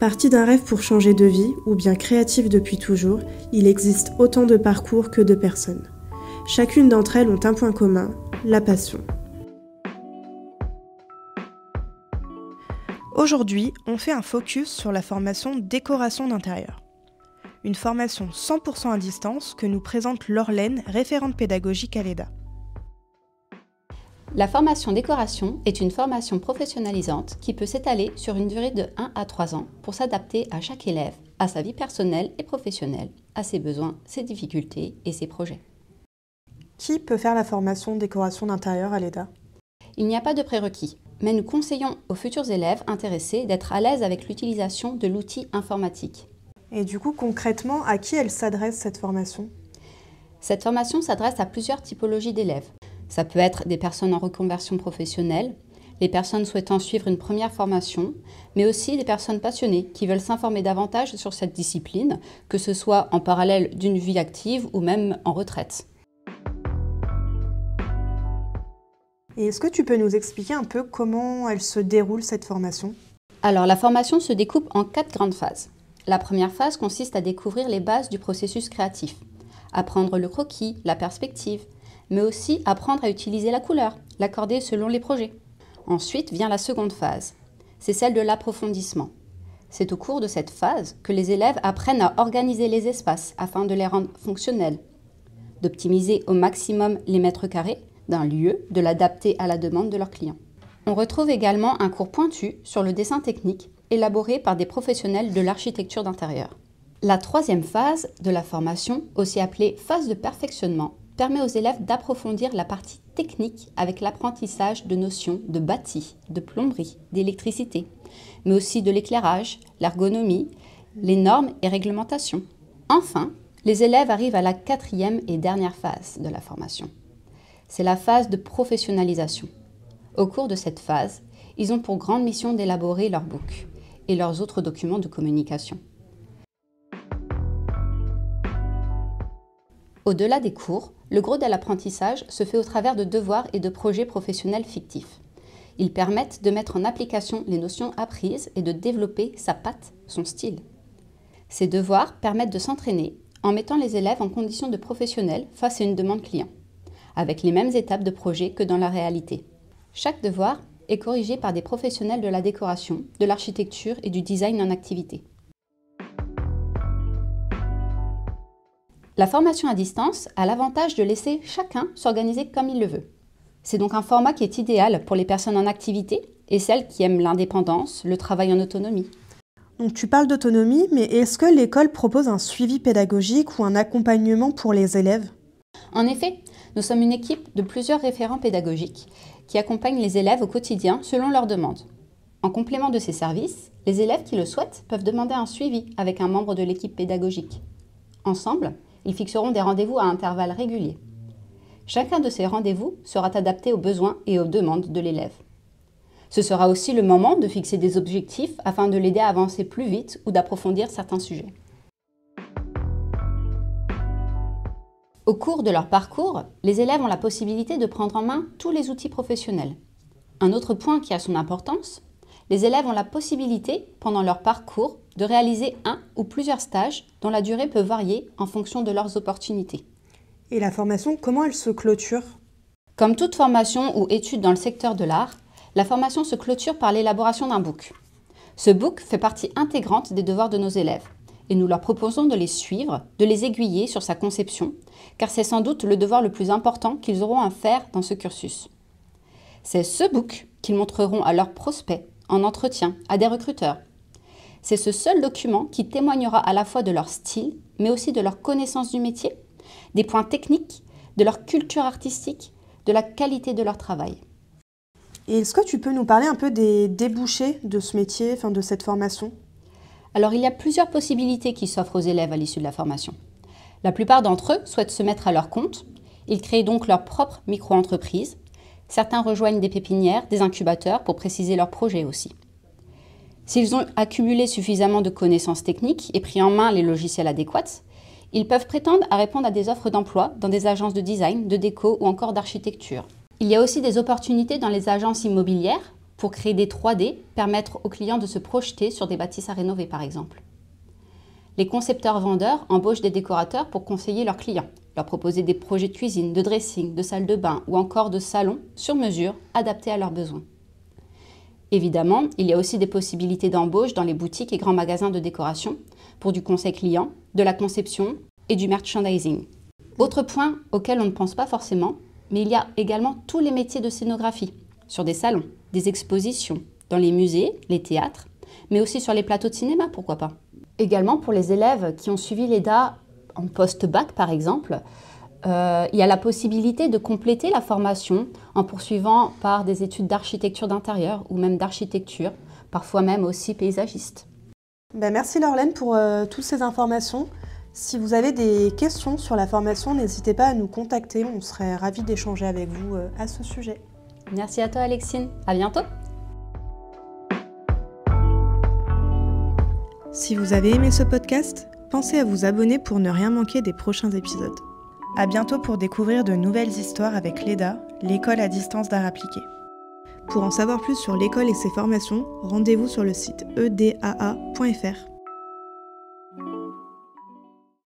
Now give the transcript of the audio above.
Parti d'un rêve pour changer de vie, ou bien créatif depuis toujours, il existe autant de parcours que de personnes. Chacune d'entre elles ont un point commun, la passion. Aujourd'hui, on fait un focus sur la formation décoration d'intérieur. Une formation 100% à distance que nous présente Laurelaine, référente pédagogique à l'EDA. La formation décoration est une formation professionnalisante qui peut s'étaler sur une durée de 1 à 3 ans pour s'adapter à chaque élève, à sa vie personnelle et professionnelle, à ses besoins, ses difficultés et ses projets. Qui peut faire la formation décoration d'intérieur à l'EDA ? Il n'y a pas de prérequis, mais nous conseillons aux futurs élèves intéressés d'être à l'aise avec l'utilisation de l'outil informatique. Et du coup, concrètement, à qui elle s'adresse cette formation ? Cette formation s'adresse à plusieurs typologies d'élèves. Ça peut être des personnes en reconversion professionnelle, les personnes souhaitant suivre une première formation, mais aussi des personnes passionnées qui veulent s'informer davantage sur cette discipline, que ce soit en parallèle d'une vie active ou même en retraite. Et est-ce que tu peux nous expliquer un peu comment elle se déroule cette formation ? Alors la formation se découpe en 4 grandes phases. La première phase consiste à découvrir les bases du processus créatif, apprendre le croquis, la perspective, mais aussi apprendre à utiliser la couleur, l'accorder selon les projets. Ensuite vient la seconde phase, c'est celle de l'approfondissement. C'est au cours de cette phase que les élèves apprennent à organiser les espaces afin de les rendre fonctionnels, d'optimiser au maximum les mètres carrés d'un lieu, de l'adapter à la demande de leurs clients. On retrouve également un cours pointu sur le dessin technique, élaboré par des professionnels de l'architecture d'intérieur. La troisième phase de la formation, aussi appelée phase de perfectionnement, permet aux élèves d'approfondir la partie technique avec l'apprentissage de notions de bâti, de plomberie, d'électricité, mais aussi de l'éclairage, l'ergonomie, les normes et réglementations. Enfin, les élèves arrivent à la 4e et dernière phase de la formation. C'est la phase de professionnalisation. Au cours de cette phase, ils ont pour grande mission d'élaborer leur book et leurs autres documents de communication. Au-delà des cours, le gros de l'apprentissage se fait au travers de devoirs et de projets professionnels fictifs. Ils permettent de mettre en application les notions apprises et de développer sa patte, son style. Ces devoirs permettent de s'entraîner en mettant les élèves en condition de professionnels face à une demande client, avec les mêmes étapes de projet que dans la réalité. Chaque devoir est corrigé par des professionnels de la décoration, de l'architecture et du design en activité. La formation à distance a l'avantage de laisser chacun s'organiser comme il le veut. C'est donc un format qui est idéal pour les personnes en activité et celles qui aiment l'indépendance, le travail en autonomie. Donc tu parles d'autonomie, mais est-ce que l'école propose un suivi pédagogique ou un accompagnement pour les élèves ? En effet, nous sommes une équipe de plusieurs référents pédagogiques qui accompagnent les élèves au quotidien selon leurs demandes. En complément de ces services, les élèves qui le souhaitent peuvent demander un suivi avec un membre de l'équipe pédagogique. Ensemble, ils fixeront des rendez-vous à intervalles réguliers. Chacun de ces rendez-vous sera adapté aux besoins et aux demandes de l'élève. Ce sera aussi le moment de fixer des objectifs afin de l'aider à avancer plus vite ou d'approfondir certains sujets. Au cours de leur parcours, les élèves ont la possibilité de prendre en main tous les outils professionnels. Un autre point qui a son importance, les élèves ont la possibilité, pendant leur parcours, de réaliser un ou plusieurs stages dont la durée peut varier en fonction de leurs opportunités. Et la formation, comment elle se clôture ? Comme toute formation ou étude dans le secteur de l'art, la formation se clôture par l'élaboration d'un book. Ce book fait partie intégrante des devoirs de nos élèves et nous leur proposons de les suivre, de les aiguiller sur sa conception, car c'est sans doute le devoir le plus important qu'ils auront à faire dans ce cursus. C'est ce book qu'ils montreront à leurs prospects, en entretien, à des recruteurs. C'est ce seul document qui témoignera à la fois de leur style, mais aussi de leur connaissance du métier, des points techniques, de leur culture artistique, de la qualité de leur travail. Et est-ce que tu peux nous parler un peu des débouchés de ce métier, de cette formation ? Alors, il y a plusieurs possibilités qui s'offrent aux élèves à l'issue de la formation. La plupart d'entre eux souhaitent se mettre à leur compte. Ils créent donc leur propre micro-entreprise. Certains rejoignent des pépinières, des incubateurs pour préciser leurs projets aussi. S'ils ont accumulé suffisamment de connaissances techniques et pris en main les logiciels adéquats, ils peuvent prétendre à répondre à des offres d'emploi dans des agences de design, de déco ou encore d'architecture. Il y a aussi des opportunités dans les agences immobilières pour créer des 3D, permettre aux clients de se projeter sur des bâtisses à rénover par exemple. Les concepteurs-vendeurs embauchent des décorateurs pour conseiller leurs clients, leur proposer des projets de cuisine, de dressing, de salle de bain ou encore de salon sur mesure adaptés à leurs besoins. Évidemment, il y a aussi des possibilités d'embauche dans les boutiques et grands magasins de décoration pour du conseil client, de la conception et du merchandising. Autre point auquel on ne pense pas forcément, mais il y a également tous les métiers de scénographie, sur des salons, des expositions, dans les musées, les théâtres, mais aussi sur les plateaux de cinéma, pourquoi pas. Également pour les élèves qui ont suivi l'EDA en post-bac par exemple, il y a la possibilité de compléter la formation en poursuivant par des études d'architecture d'intérieur ou même d'architecture, parfois même aussi paysagiste. Merci Laurelaine pour toutes ces informations. Si vous avez des questions sur la formation, n'hésitez pas à nous contacter, on serait ravis d'échanger avec vous à ce sujet. Merci à toi Alexine, à bientôt. Si vous avez aimé ce podcast, pensez à vous abonner pour ne rien manquer des prochains épisodes. À bientôt pour découvrir de nouvelles histoires avec l'EDA, l'école à distance d'art appliqué. Pour en savoir plus sur l'école et ses formations, rendez-vous sur le site edaa.fr.